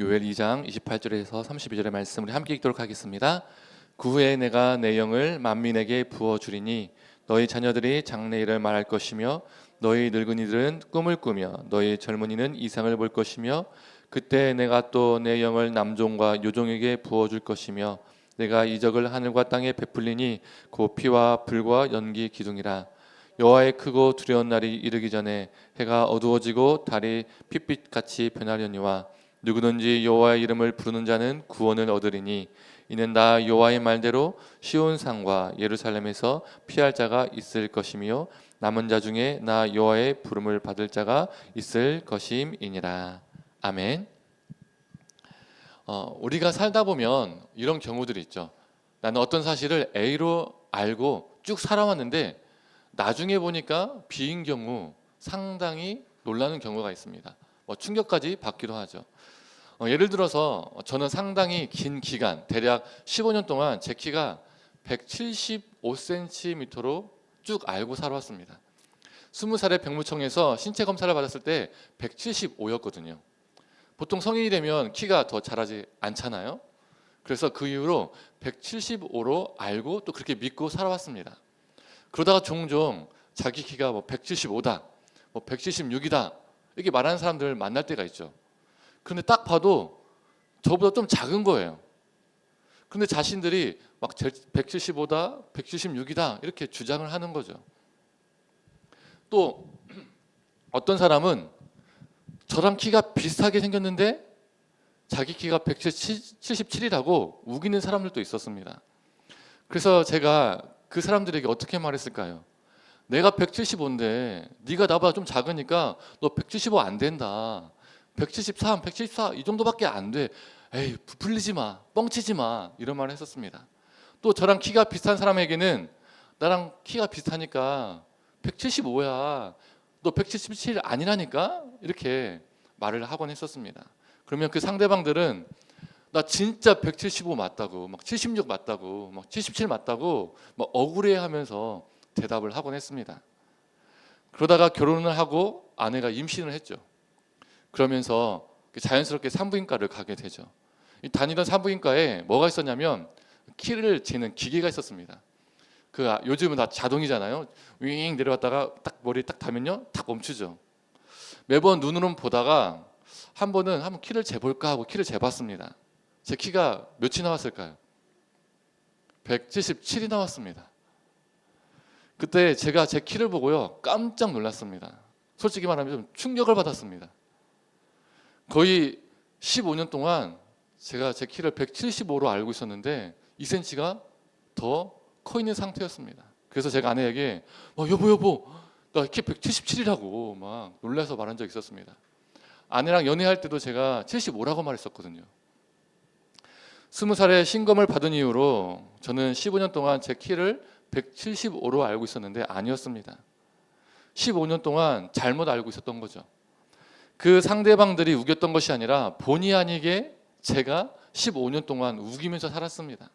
요엘 2장 28절에서 32절의 말씀 우리 함께 읽도록 하겠습니다. 그 후에 내가 내 영을 만민에게 부어주리니 너희 자녀들이 장래일을 말할 것이며 너희 늙은이들은 꿈을 꾸며 너희 젊은이는 이상을 볼 것이며 그때 내가 또 내 영을 남종과 요종에게 부어줄 것이며 내가 이적을 하늘과 땅에 베풀리니 곧 피와 불과 연기 기둥이라. 여호와의 크고 두려운 날이 이르기 전에 해가 어두워지고 달이 핏빛같이 변하려니와 누구든지 여호와의 이름을 부르는 자는 구원을 얻으리니 이는 나 여호와의 말대로 시온 산과 예루살렘에서 피할 자가 있을 것이며 남은 자 중에 나 여호와의 부름을 받을 자가 있을 것임이니라. 아멘. 우리가 살다 보면 이런 경우들이 있죠. 나는 어떤 사실을 A로 알고 쭉 살아왔는데 나중에 보니까 B인 경우 상당히 놀라는 경우가 있습니다. 충격까지 받기도 하죠. 예를 들어서 저는 상당히 긴 기간, 대략 15년 동안 제 키가 175cm로 쭉 알고 살아왔습니다. 20살에 병무청에서 신체 검사를 받았을 때 175였거든요. 보통 성인이 되면 키가 더 자라지 않잖아요. 그래서 그 이후로 175로 알고 또 그렇게 믿고 살아왔습니다. 그러다가 종종 자기 키가 175다, 176이다 이렇게 말하는 사람들을 만날 때가 있죠. 그런데 딱 봐도 저보다 좀 작은 거예요. 그런데 자신들이 막 175다, 176이다 이렇게 주장을 하는 거죠. 또 어떤 사람은 저랑 키가 비슷하게 생겼는데 자기 키가 177이라고 우기는 사람들도 있었습니다. 그래서 제가 그 사람들에게 어떻게 말했을까요? 내가 175인데 네가 나보다 좀 작으니까 너 175 안 된다. 173, 174 이 정도밖에 안 돼. 에이 부풀리지 마, 뻥치지 마 이런 말을 했었습니다. 또 저랑 키가 비슷한 사람에게는 나랑 키가 비슷하니까 175야. 너 177 아니라니까 이렇게 말을 하곤 했었습니다. 그러면 그 상대방들은 나 진짜 175 맞다고, 막 76 맞다고, 막 77 맞다고 막 억울해하면서 대답을 하곤 했습니다. 그러다가 결혼을 하고 아내가 임신을 했죠. 그러면서 자연스럽게 산부인과를 가게 되죠. 다니던 산부인과에 뭐가 있었냐면 키를 재는 기계가 있었습니다. 요즘은 다 자동이잖아요. 윙 내려왔다가 딱 머리 딱 닿으면요, 딱 멈추죠. 매번 눈으로 보다가 한번 키를 재볼까 하고 키를 재봤습니다. 제 키가 몇이 나왔을까요? 177이 나왔습니다. 그때 제가 제 키를 보고요 깜짝 놀랐습니다. 솔직히 말하면 좀 충격을 받았습니다. 거의 15년 동안 제가 제 키를 175로 알고 있었는데 2cm가 더 커 있는 상태였습니다. 그래서 제가 아내에게 여보 나 키 177이라고 막 놀라서 말한 적이 있었습니다. 아내랑 연애할 때도 제가 75라고 말했었거든요. 20살에 신검을 받은 이후로 저는 15년 동안 제 키를 175로 알고 있었는데 아니었습니다. 15년 동안 잘못 알고 있었던 거죠. 그 상대방들이 우겼던 것이 아니라 본의 아니게 제가 15년 동안 우기면서 살았습니다.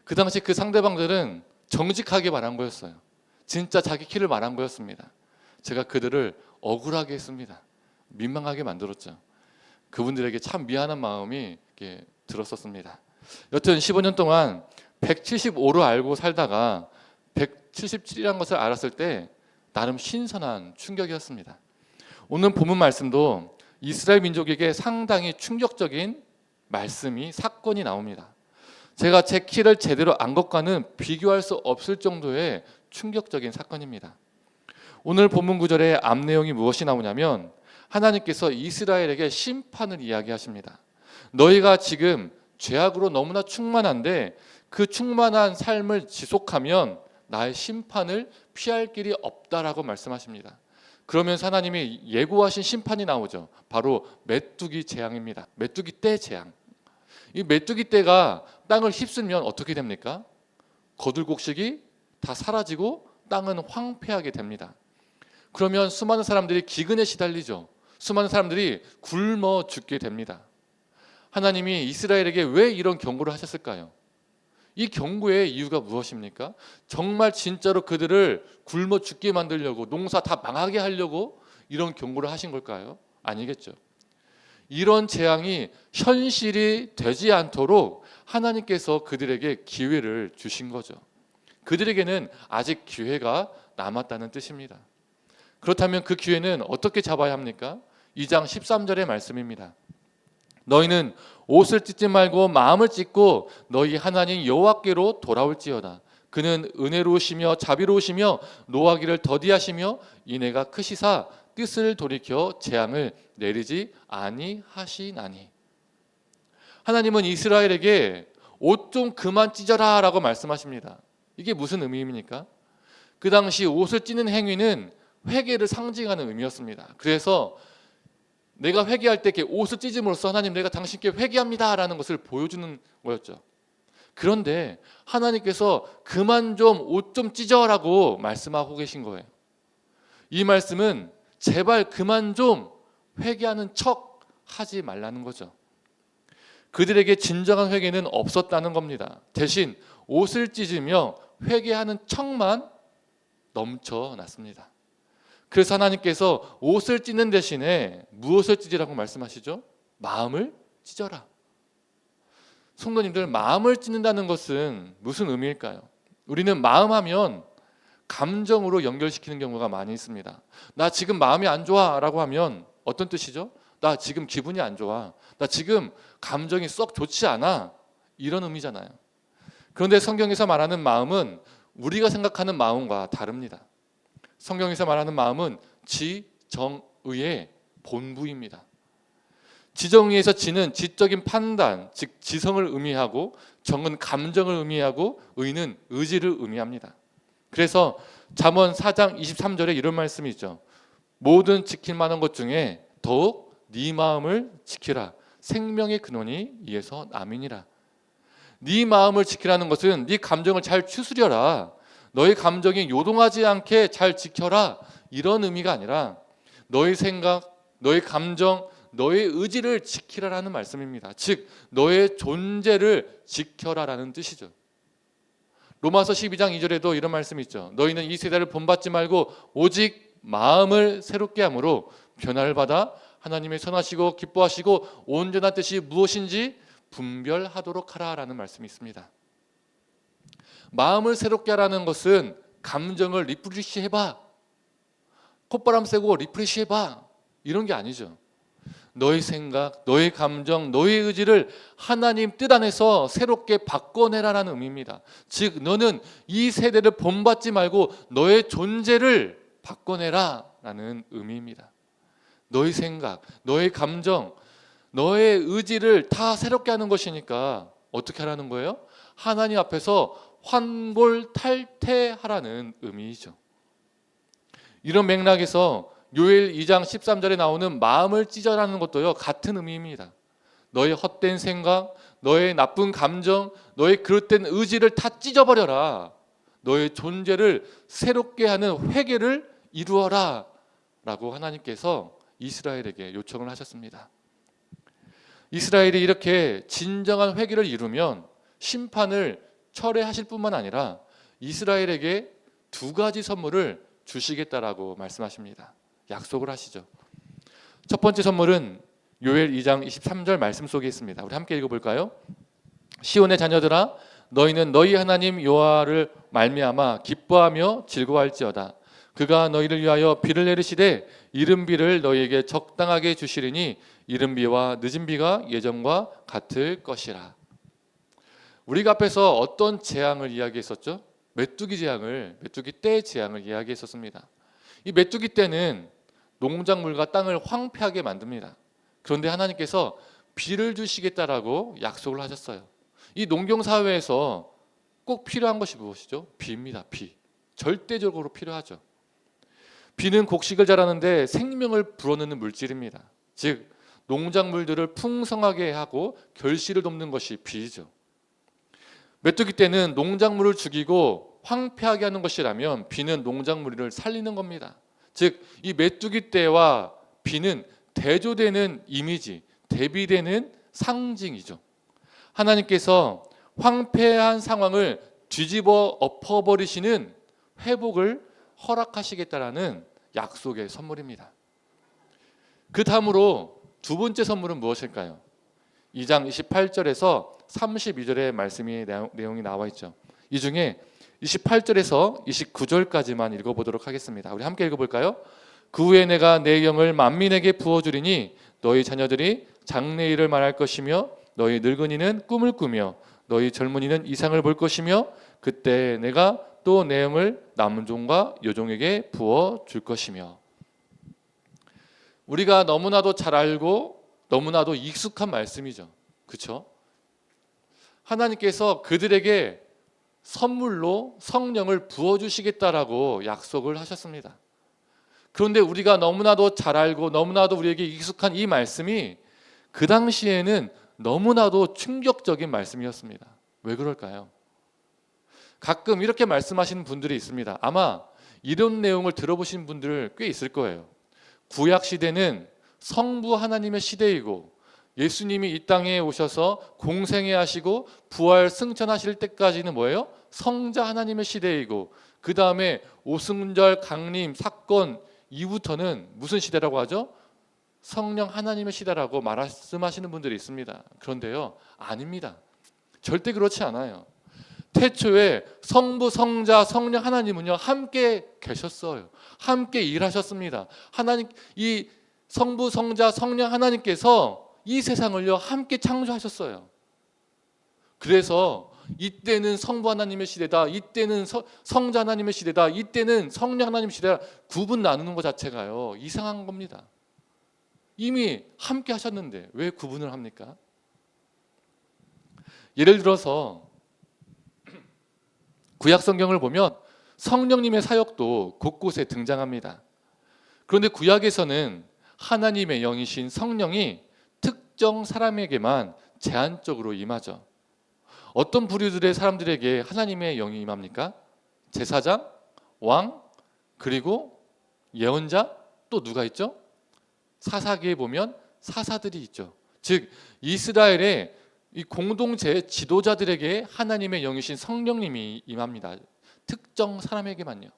그 당시 그 상대방들은 정직하게 말한 거였어요. 진짜 자기 키를 말한 거였습니다. 제가 그들을 억울하게 했습니다. 민망하게 만들었죠. 그분들에게 참 미안한 마음이 들었었습니다. 여튼 15년 동안 175로 알고 살다가 177이라는 것을 알았을 때 나름 신선한 충격이었습니다. 오늘 본문 말씀도 이스라엘 민족에게 상당히 충격적인 사건이 나옵니다. 제가 제 키를 제대로 안 것과는 비교할 수 없을 정도의 충격적인 사건입니다. 오늘 본문 구절의 앞 내용이 무엇이 나오냐면 하나님께서 이스라엘에게 심판을 이야기하십니다. 너희가 지금 죄악으로 너무나 충만한데 그 충만한 삶을 지속하면 나의 심판을 피할 길이 없다라고 말씀하십니다. 그러면서 하나님이 예고하신 심판이 나오죠. 바로 메뚜기 재앙입니다. 메뚜기 떼 재앙. 이 메뚜기 떼가 땅을 휩쓸면 어떻게 됩니까? 거둘곡식이 다 사라지고 땅은 황폐하게 됩니다. 그러면 수많은 사람들이 기근에 시달리죠. 수많은 사람들이 굶어 죽게 됩니다. 하나님이 이스라엘에게 왜 이런 경고를 하셨을까요? 이 경고의 이유가 무엇입니까? 정말 진짜로 그들을 굶어 죽게 만들려고 농사 다 망하게 하려고 이런 경고를 하신 걸까요? 아니겠죠. 이런 재앙이 현실이 되지 않도록 하나님께서 그들에게 기회를 주신 거죠. 그들에게는 아직 기회가 남았다는 뜻입니다. 그렇다면 그 기회는 어떻게 잡아야 합니까? 2장 13절의 말씀입니다. 너희는 옷을 찢지 말고 마음을 찢고 너희 하나님 여호와께로 돌아올지어다. 그는 은혜로우시며 자비로우시며 노하기를 더디하시며 인애가 크시사 뜻을 돌이켜 재앙을 내리지 아니하시나니. 하나님은 이스라엘에게 옷 좀 그만 찢어라 라고 말씀하십니다. 이게 무슨 의미입니까? 그 당시 옷을 찢는 행위는 회개를 상징하는 의미였습니다. 그래서 내가 회개할 때 이렇게 옷을 찢음으로써 하나님 내가 당신께 회개합니다 라는 것을 보여주는 거였죠. 그런데 하나님께서 그만 좀 옷 좀 찢어라고 말씀하고 계신 거예요. 이 말씀은 제발 그만 좀 회개하는 척 하지 말라는 거죠. 그들에게 진정한 회개는 없었다는 겁니다. 대신 옷을 찢으며 회개하는 척만 넘쳐났습니다. 그래서 하나님께서 옷을 찢는 대신에 무엇을 찢으라고 말씀하시죠? 마음을 찢어라. 성도님들, 마음을 찢는다는 것은 무슨 의미일까요? 우리는 마음하면 감정으로 연결시키는 경우가 많이 있습니다. 나 지금 마음이 안 좋아 라고 하면 어떤 뜻이죠? 나 지금 기분이 안 좋아. 나 지금 감정이 썩 좋지 않아. 이런 의미잖아요. 그런데 성경에서 말하는 마음은 우리가 생각하는 마음과 다릅니다. 성경에서 말하는 마음은 지정의의 본부입니다. 지정의에서 지는 지적인 판단, 즉 지성을 의미하고, 정은 감정을 의미하고, 의는 의지를 의미합니다. 그래서 잠언 4장 23절에 이런 말씀이 있죠. 모든 지킬 만한 것 중에 더욱 네 마음을 지키라. 생명의 근원이 이에서 남이니라. 네 마음을 지키라는 것은 네 감정을 잘 추스려라. 너의 감정이 요동하지 않게 잘 지켜라. 이런 의미가 아니라 너의 생각, 너의 감정, 너의 의지를 지키라라는 말씀입니다. 즉 너의 존재를 지켜라라는 뜻이죠. 로마서 12장 2절에도 이런 말씀이 있죠. 너희는 이 세대를 본받지 말고 오직 마음을 새롭게 함으로 변화를 받아 하나님의 선하시고 기뻐하시고 온전한 뜻이 무엇인지 분별하도록 하라라는 말씀이 있습니다. 마음을 새롭게 하라는 것은 감정을 리프레시 해봐, 콧바람 쐬고 리프레시 해봐, 이런 게 아니죠. 너의 생각, 너의 감정, 너의 의지를 하나님 뜻 안에서 새롭게 바꿔내라라는 의미입니다. 즉 너는 이 세대를 본받지 말고 너의 존재를 바꿔내라라는 의미입니다. 너의 생각, 너의 감정, 너의 의지를 다 새롭게 하는 것이니까 어떻게 하라는 거예요? 하나님 앞에서 환골탈태하라는 의미이죠. 이런 맥락에서 요엘 2장 13절에 나오는 마음을 찢어라는 것도요, 같은 의미입니다. 너의 헛된 생각, 너의 나쁜 감정, 너의 그릇된 의지를 다 찢어버려라. 너의 존재를 새롭게 하는 회개를 이루어라 라고 하나님께서 이스라엘에게 요청을 하셨습니다. 이스라엘이 이렇게 진정한 회개를 이루면 심판을 철회하실 뿐만 아니라 이스라엘에게 두 가지 선물을 주시겠다라고 말씀하십니다. 약속을 하시죠. 첫 번째 선물은 요엘 2장 23절 말씀 속에 있습니다. 우리 함께 읽어볼까요? 시온의 자녀들아, 너희는 너희 하나님 여호와를 말미암아 기뻐하며 즐거워할지어다. 그가 너희를 위하여 비를 내리시되 이른 비를 너희에게 적당하게 주시리니 이른 비와 늦은 비가 예전과 같을 것이라. 우리가 앞에서 어떤 재앙을 이야기했었죠? 메뚜기 재앙을, 메뚜기 떼 재앙을 이야기했었습니다. 이 메뚜기 떼는 농작물과 땅을 황폐하게 만듭니다. 그런데 하나님께서 비를 주시겠다라고 약속을 하셨어요. 이 농경사회에서 꼭 필요한 것이 무엇이죠? 비입니다. 비. 절대적으로 필요하죠. 비는 곡식을 자라는데 생명을 불어넣는 물질입니다. 즉 농작물들을 풍성하게 하고 결실을 돕는 것이 비이죠. 메뚜기 떼는 농작물을 죽이고 황폐하게 하는 것이라면 비는 농작물을 살리는 겁니다. 즉 이 메뚜기 떼와 비는 대조되는 이미지, 대비되는 상징이죠. 하나님께서 황폐한 상황을 뒤집어 엎어버리시는 회복을 허락하시겠다라는 약속의 선물입니다. 그 다음으로 두 번째 선물은 무엇일까요? 2장 28절에서 32절의 말씀이 내용이 나와 있죠. 이 중에 28절에서 29절까지만 읽어보도록 하겠습니다. 우리 함께 읽어볼까요? 그 후에 내가 내 영을 만민에게 부어주리니 너희 자녀들이 장래일을 말할 것이며 너희 늙은이는 꿈을 꾸며 너희 젊은이는 이상을 볼 것이며 그때 내가 또 내 영을 남종과 여종에게 부어줄 것이며. 우리가 너무나도 잘 알고 너무나도 익숙한 말씀이죠. 그렇죠? 하나님께서 그들에게 선물로 성령을 부어주시겠다라고 약속을 하셨습니다. 그런데 우리가 너무나도 잘 알고 너무나도 우리에게 익숙한 이 말씀이 그 당시에는 너무나도 충격적인 말씀이었습니다. 왜 그럴까요? 가끔 이렇게 말씀하시는 분들이 있습니다. 아마 이런 내용을 들어보신 분들 꽤 있을 거예요. 구약 시대는 성부 하나님의 시대이고 예수님이 이 땅에 오셔서 공생애 하시고 부활 승천하실 때까지는 뭐예요? 성자 하나님의 시대이고 그 다음에 오순절 강림 사건 이후부터는 무슨 시대라고 하죠? 성령 하나님의 시대라고 말씀하시는 분들이 있습니다. 그런데요, 아닙니다. 절대 그렇지 않아요. 태초에 성부, 성자, 성령 하나님은요 함께 계셨어요. 함께 일하셨습니다. 하나님, 이 성부, 성자, 성령 하나님께서 이 세상을요 함께 창조하셨어요. 그래서 이때는 성부 하나님의 시대다, 이때는 성자 하나님의 시대다, 이때는 성령 하나님의 시대다 구분 나누는 것 자체가요 이상한 겁니다. 이미 함께 하셨는데 왜 구분을 합니까? 예를 들어서 구약 성경을 보면 성령님의 사역도 곳곳에 등장합니다. 그런데 구약에서는 하나님의 영이신 성령이 특정 사람에게만 제한적으로 임하죠. 어떤 부류들의 사람들에게 하나님의 영이 임합니까? 제사장, 왕, 그리고 예언자, 또 누가 있죠? 사사기에 보면 사사들이 있죠. 즉 이스라엘의 이 공동체 지도자들에게 하나님의 영이신 성령님이 임합니다. 특정 사람에게만요.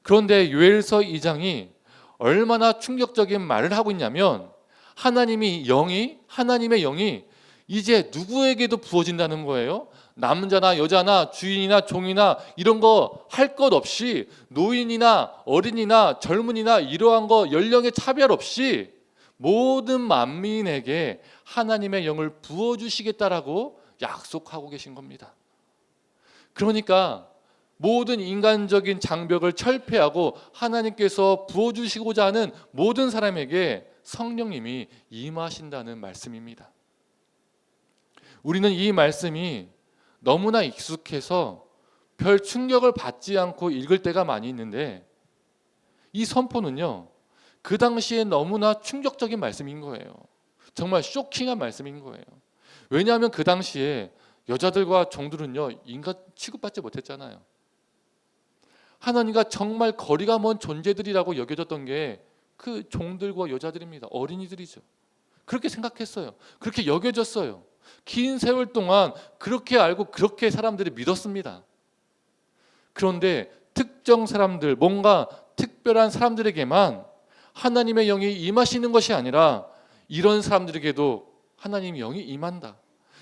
그런데 요엘서 2장이 얼마나 충격적인 말을 하고 있냐면 하나님의 영이 이제 누구에게도 부어진다는 거예요. 남자나 여자나 주인이나 종이나 이런 거 할 것 없이 노인이나 어린이나 젊은이나 이러한 거 연령의 차별 없이 모든 만민에게 하나님의 영을 부어주시겠다라고 약속하고 계신 겁니다. 그러니까 모든 인간적인 장벽을 철폐하고 하나님께서 부어주시고자 하는 모든 사람에게 성령님이 임하신다는 말씀입니다. 우리는 이 말씀이 너무나 익숙해서 별 충격을 받지 않고 읽을 때가 많이 있는데 이 선포는요 그 당시에 너무나 충격적인 말씀인 거예요. 정말 쇼킹한 말씀인 거예요. 왜냐하면 그 당시에 여자들과 종들은요 인간 취급받지 못했잖아요. 하나님과 정말 거리가 먼 존재들이라고 여겨졌던 게 그 종들과 여자들입니다. 어린이들이죠. 그렇게 생각했어요. 그렇게 여겨졌어요. 긴 세월 동안 그렇게 알고 그렇게 사람들이 믿었습니다. 그런데 특정 사람들, 뭔가 특별한 사람들에게만 하나님의 영이 임하시는 것이 아니라 이런 사람들에게도 하나님의 영이 임한다.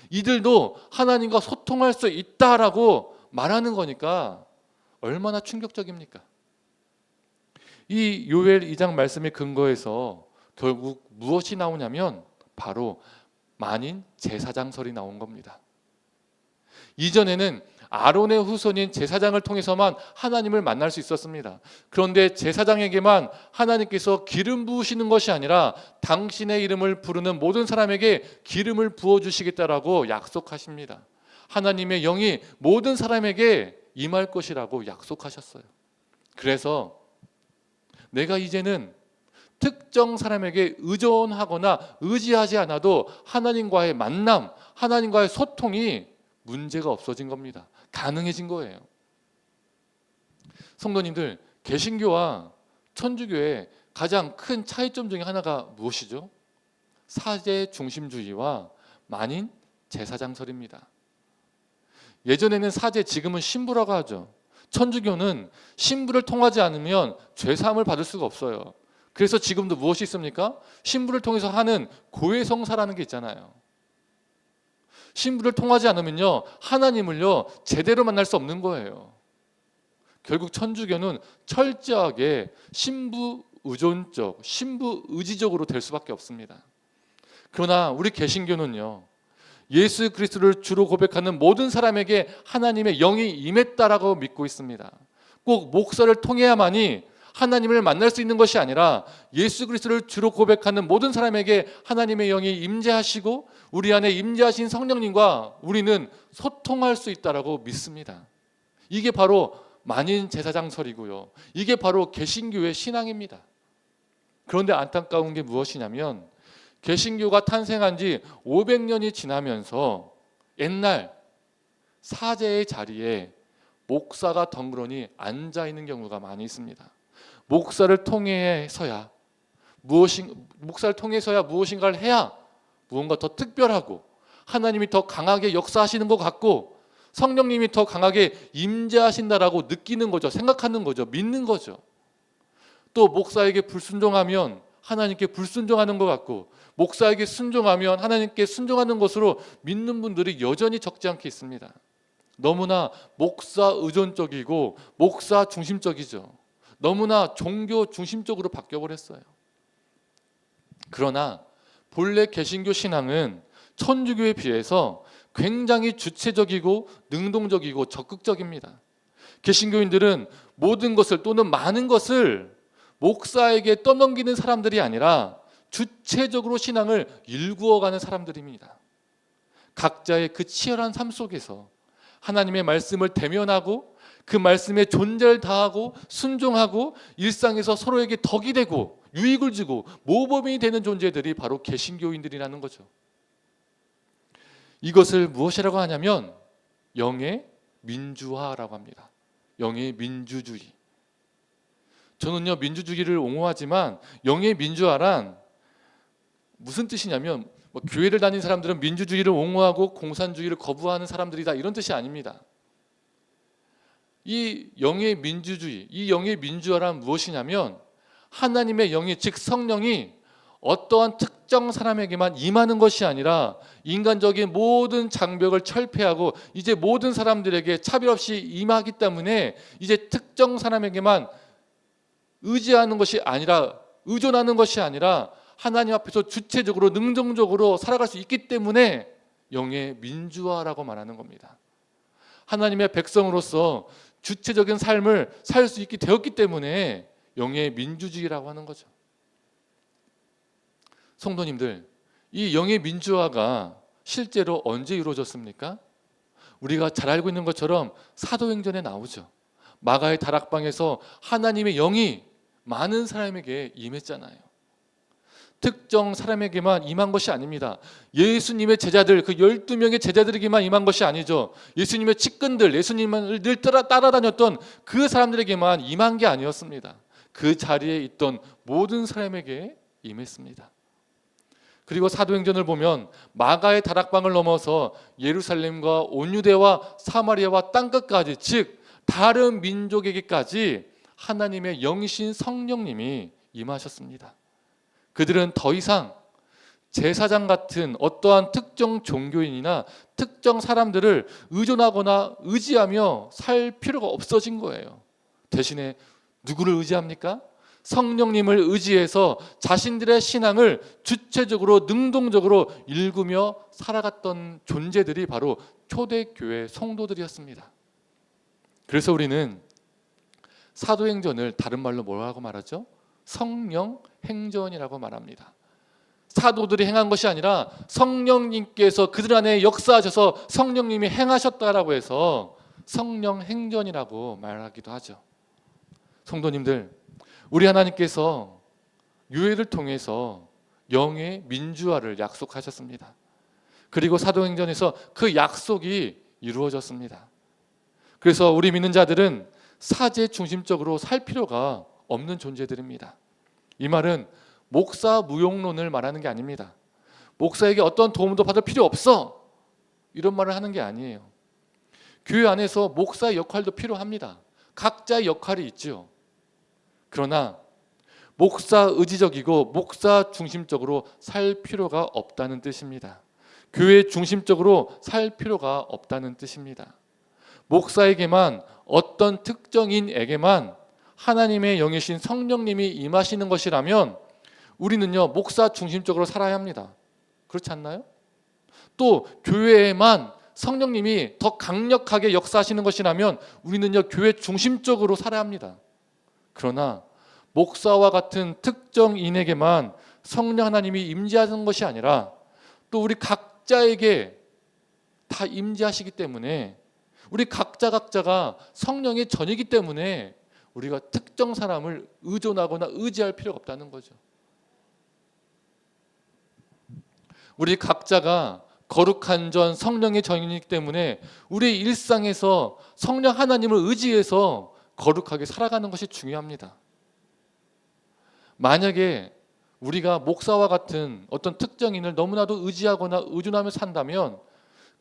이들도 하나님과 소통할 수 있다라고 말하는 거니까 얼마나 충격적입니까? 이 요엘 2장 말씀의 근거에서 결국 무엇이 나오냐면 바로 만인 제사장설이 나온 겁니다. 이전에는 아론의 후손인 제사장을 통해서만 하나님을 만날 수 있었습니다. 그런데 제사장에게만 하나님께서 기름 부으시는 것이 아니라 당신의 이름을 부르는 모든 사람에게 기름을 부어주시겠다라고 약속하십니다. 하나님의 영이 모든 사람에게 임할 것이라고 약속하셨어요. 그래서 내가 이제는 특정 사람에게 의존하거나 의지하지 않아도 하나님과의 만남, 하나님과의 소통이 문제가 없어진 겁니다. 가능해진 거예요. 성도님들, 개신교와 천주교의 가장 큰 차이점 중에 하나가 무엇이죠? 사제 중심주의와 만인 제사장설입니다. 예전에는 사제, 지금은 신부라고 하죠. 천주교는 신부를 통하지 않으면 죄사함을 받을 수가 없어요. 그래서 지금도 무엇이 있습니까? 신부를 통해서 하는 고해성사라는 게 있잖아요. 신부를 통하지 않으면요, 하나님을요 제대로 만날 수 없는 거예요. 결국 천주교는 철저하게 신부 의존적, 신부 의지적으로 될 수밖에 없습니다. 그러나 우리 개신교는요, 예수 그리스도를 주로 고백하는 모든 사람에게 하나님의 영이 임했다라고 믿고 있습니다. 꼭 목사를 통해야만이 하나님을 만날 수 있는 것이 아니라 예수 그리스도를 주로 고백하는 모든 사람에게 하나님의 영이 임재하시고 우리 안에 임재하신 성령님과 우리는 소통할 수 있다라고 믿습니다. 이게 바로 만인 제사장설이고요. 이게 바로 개신교의 신앙입니다. 그런데 안타까운 게 무엇이냐면 개신교가 탄생한 지 500년이 지나면서 옛날 사제의 자리에 목사가 덩그러니 앉아 있는 경우가 많이 있습니다. 목사를 통해서야 무엇인가를 해야 무언가 더 특별하고 하나님이 더 강하게 역사하시는 것 같고 성령님이 더 강하게 임재하신다라고 느끼는 거죠. 생각하는 거죠. 믿는 거죠. 또 목사에게 불순종하면 하나님께 불순종하는 것 같고 목사에게 순종하면 하나님께 순종하는 것으로 믿는 분들이 여전히 적지 않게 있습니다. 너무나 목사 의존적이고 목사 중심적이죠. 너무나 종교 중심적으로 바뀌어버렸어요. 그러나 본래 개신교 신앙은 천주교에 비해서 굉장히 주체적이고 능동적이고 적극적입니다. 개신교인들은 모든 것을 또는 많은 것을 목사에게 떠넘기는 사람들이 아니라 주체적으로 신앙을 일구어가는 사람들입니다. 각자의 그 치열한 삶 속에서 하나님의 말씀을 대면하고 그 말씀의 존재를 다하고 순종하고 일상에서 서로에게 덕이 되고 유익을 주고 모범이 되는 존재들이 바로 개신교인들이라는 거죠. 이것을 무엇이라고 하냐면 영의 민주화라고 합니다. 영의 민주주의. 저는요 민주주의를 옹호하지만 영의 민주화란 무슨 뜻이냐면 교회를 다니는 사람들은 민주주의를 옹호하고 공산주의를 거부하는 사람들이다 이런 뜻이 아닙니다. 이 영의 민주주의, 이 영의 민주화란 무엇이냐면 하나님의 영이 즉 성령이 어떠한 특정 사람에게만 임하는 것이 아니라 인간적인 모든 장벽을 철폐하고 이제 모든 사람들에게 차별 없이 임하기 때문에 이제 특정 사람에게만 의지하는 것이 아니라 의존하는 것이 아니라 하나님 앞에서 주체적으로 능동적으로 살아갈 수 있기 때문에 영의 민주화라고 말하는 겁니다. 하나님의 백성으로서 주체적인 삶을 살 수 있게 되었기 때문에 영의 민주주의라고 하는 거죠. 성도님들, 이 영의 민주화가 실제로 언제 이루어졌습니까? 우리가 잘 알고 있는 것처럼 사도행전에 나오죠. 마가의 다락방에서 하나님의 영이 많은 사람에게 임했잖아요. 특정 사람에게만 임한 것이 아닙니다. 예수님의 제자들, 그 12명의 제자들에게만 임한 것이 아니죠. 예수님의 측근들, 예수님을 늘 따라다녔던 그 사람들에게만 임한 게 아니었습니다. 그 자리에 있던 모든 사람에게 임했습니다. 그리고 사도행전을 보면 마가의 다락방을 넘어서 예루살렘과 온 유대와 사마리아와 땅끝까지 즉 다른 민족에게까지 하나님의 영이신 성령님이 임하셨습니다. 그들은 더 이상 제사장 같은 어떠한 특정 종교인이나 특정 사람들을 의존하거나 의지하며 살 필요가 없어진 거예요. 대신에 누구를 의지합니까? 성령님을 의지해서 자신들의 신앙을 주체적으로 능동적으로 일구며 살아갔던 존재들이 바로 초대교회 성도들이었습니다. 그래서 우리는 사도행전을 다른 말로 뭐라고 말하죠? 성령 행전이라고 말합니다. 사도들이 행한 것이 아니라 성령님께서 그들 안에 역사하셔서 성령님이 행하셨다라고 해서 성령 행전이라고 말하기도 하죠. 성도님들, 우리 하나님께서 교회를 통해서 영의 민주화를 약속하셨습니다. 그리고 사도행전에서 그 약속이 이루어졌습니다. 그래서 우리 믿는 자들은 사제 중심적으로 살 필요가 없는 존재들입니다. 이 말은 목사 무용론을 말하는 게 아닙니다. 목사에게 어떤 도움도 받을 필요 없어 이런 말을 하는 게 아니에요. 교회 안에서 목사의 역할도 필요합니다. 각자의 역할이 있죠. 그러나 목사 의지적이고 목사 중심적으로 살 필요가 없다는 뜻입니다. 교회 중심적으로 살 필요가 없다는 뜻입니다. 목사에게만, 어떤 특정인에게만 하나님의 영이신 성령님이 임하시는 것이라면 우리는요, 목사 중심적으로 살아야 합니다. 그렇지 않나요? 또 교회에만 성령님이 더 강력하게 역사하시는 것이라면 우리는요, 교회 중심적으로 살아야 합니다. 그러나 목사와 같은 특정인에게만 성령 하나님이 임재하는 것이 아니라 또 우리 각자에게 다 임재하시기 때문에, 우리 각자가 성령의 전이기 때문에 우리가 특정 사람을 의존하거나 의지할 필요가 없다는 거죠. 우리 각자가 거룩한 전 성령의 전이기 때문에 우리의 일상에서 성령 하나님을 의지해서 거룩하게 살아가는 것이 중요합니다. 만약에 우리가 목사와 같은 어떤 특정인을 너무나도 의지하거나 의존하며 산다면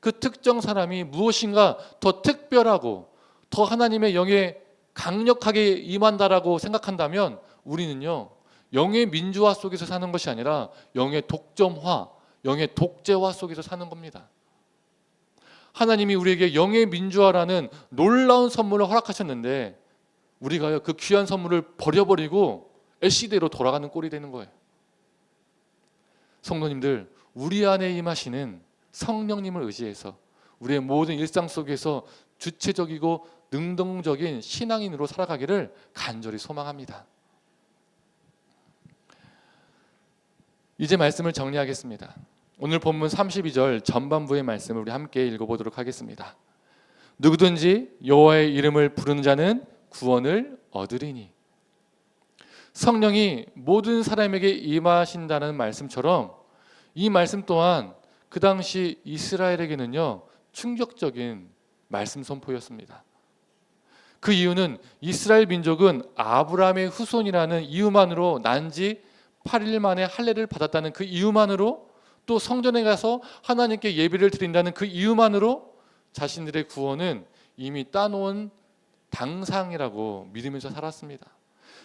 그 특정 사람이 무엇인가 더 특별하고 더 하나님의 영에 강력하게 임한다라고 생각한다면 우리는요, 영의 민주화 속에서 사는 것이 아니라 영의 독점화, 영의 독재화 속에서 사는 겁니다. 하나님이 우리에게 영의 민주화라는 놀라운 선물을 허락하셨는데 우리가 그 귀한 선물을 버려버리고 애시대로 돌아가는 꼴이 되는 거예요. 성도님들, 우리 안에 임하시는 성령님을 의지해서 우리의 모든 일상 속에서 주체적이고 능동적인 신앙인으로 살아가기를 간절히 소망합니다. 이제 말씀을 정리하겠습니다. 오늘 본문 32절 전반부의 말씀을 우리 함께 읽어보도록 하겠습니다. 누구든지 여호와의 이름을 부르는 자는 구원을 얻으리니. 성령이 모든 사람에게 임하신다는 말씀처럼 이 말씀 또한 그 당시 이스라엘에게는요, 충격적인 말씀 선포였습니다. 그 이유는 이스라엘 민족은 아브라함의 후손이라는 이유만으로 난지 8일 만에 할례를 받았다는 그 이유만으로, 또 성전에 가서 하나님께 예배를 드린다는 그 이유만으로 자신들의 구원은 이미 따놓은 당상이라고 믿으면서 살았습니다.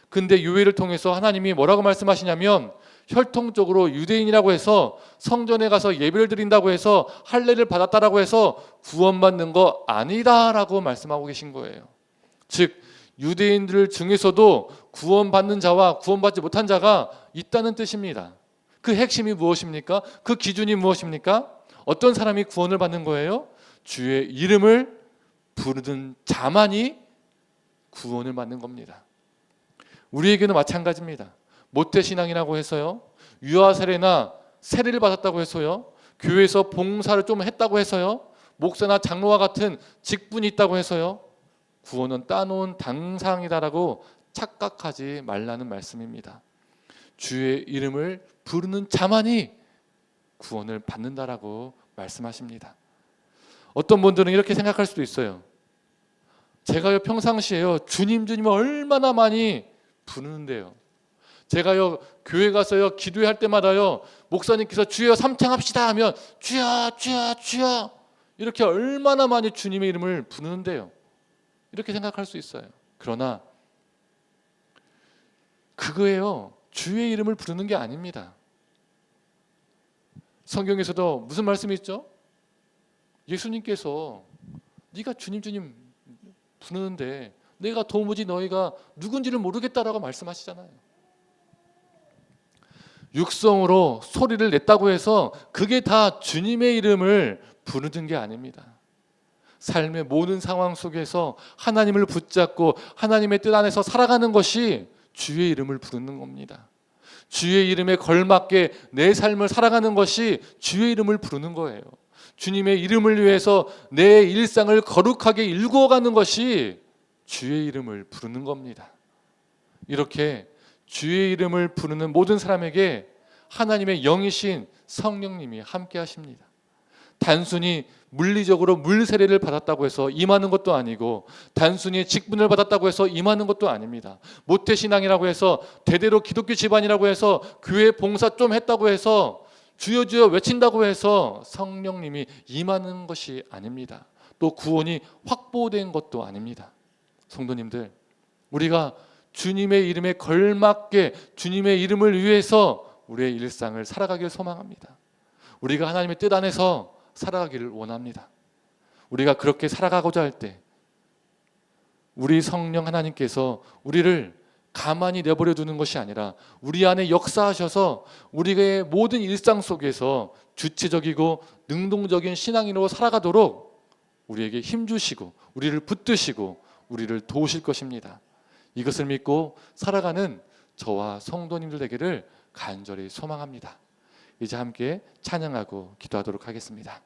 근데 요엘을 통해서 하나님이 뭐라고 말씀하시냐면, 혈통적으로 유대인이라고 해서 성전에 가서 예배를 드린다고 해서 할례를 받았다라고 해서 구원받는 거 아니다라고 말씀하고 계신 거예요. 즉 유대인들 중에서도 구원받는 자와 구원받지 못한 자가 있다는 뜻입니다. 그 핵심이 무엇입니까? 그 기준이 무엇입니까? 어떤 사람이 구원을 받는 거예요? 주의 이름을 부르는 자만이 구원을 받는 겁니다. 우리에게는 마찬가지입니다. 모태신앙이라고 해서요, 유아 세례나 세례를 받았다고 해서요, 교회에서 봉사를 좀 했다고 해서요, 목사나 장로와 같은 직분이 있다고 해서요, 구원은 따놓은 당상이다라고 착각하지 말라는 말씀입니다. 주의 이름을 부르는 자만이 구원을 받는다라고 말씀하십니다. 어떤 분들은 이렇게 생각할 수도 있어요. 제가요 평상시에요 주님 얼마나 많이 부르는데요, 제가요 교회 가서요 기도할 때마다요 목사님께서 주여 삼창합시다 하면 주여 주여 주여 이렇게 얼마나 많이 주님의 이름을 부르는데요, 이렇게 생각할 수 있어요. 그러나 그거예요, 주의 이름을 부르는 게 아닙니다. 성경에서도 무슨 말씀이 있죠? 예수님께서 네가 주님 부르는데 내가 도무지 너희가 누군지를 모르겠다라고 말씀하시잖아요. 육성으로 소리를 냈다고 해서 그게 다 주님의 이름을 부르는 게 아닙니다. 삶의 모든 상황 속에서 하나님을 붙잡고 하나님의 뜻 안에서 살아가는 것이 주의 이름을 부르는 겁니다. 주의 이름에 걸맞게 내 삶을 살아가는 것이 주의 이름을 부르는 거예요. 주님의 이름을 위해서 내 일상을 거룩하게 일구어가는 것이 주의 이름을 부르는 겁니다. 이렇게 주의 이름을 부르는 모든 사람에게 하나님의 영이신 성령님이 함께 하십니다. 단순히 물리적으로 물 세례를 받았다고 해서 임하는 것도 아니고, 단순히 직분을 받았다고 해서 임하는 것도 아닙니다. 모태신앙이라고 해서 대대로 기독교 집안이라고 해서 교회 봉사 좀 했다고 해서 주여 주여 외친다고 해서 성령님이 임하는 것이 아닙니다. 또 구원이 확보된 것도 아닙니다. 성도님들, 우리가 주님의 이름에 걸맞게 주님의 이름을 위해서 우리의 일상을 살아가길 소망합니다. 우리가 하나님의 뜻 안에서 살아가기를 원합니다. 우리가 그렇게 살아가고자 할 때 우리 성령 하나님께서 우리를 가만히 내버려 두는 것이 아니라 우리 안에 역사하셔서 우리의 모든 일상 속에서 주체적이고 능동적인 신앙인으로 살아가도록 우리에게 힘주시고 우리를 붙드시고 우리를 도우실 것입니다. 이것을 믿고 살아가는 저와 성도님들 되기를 간절히 소망합니다. 이제 함께 찬양하고 기도하도록 하겠습니다.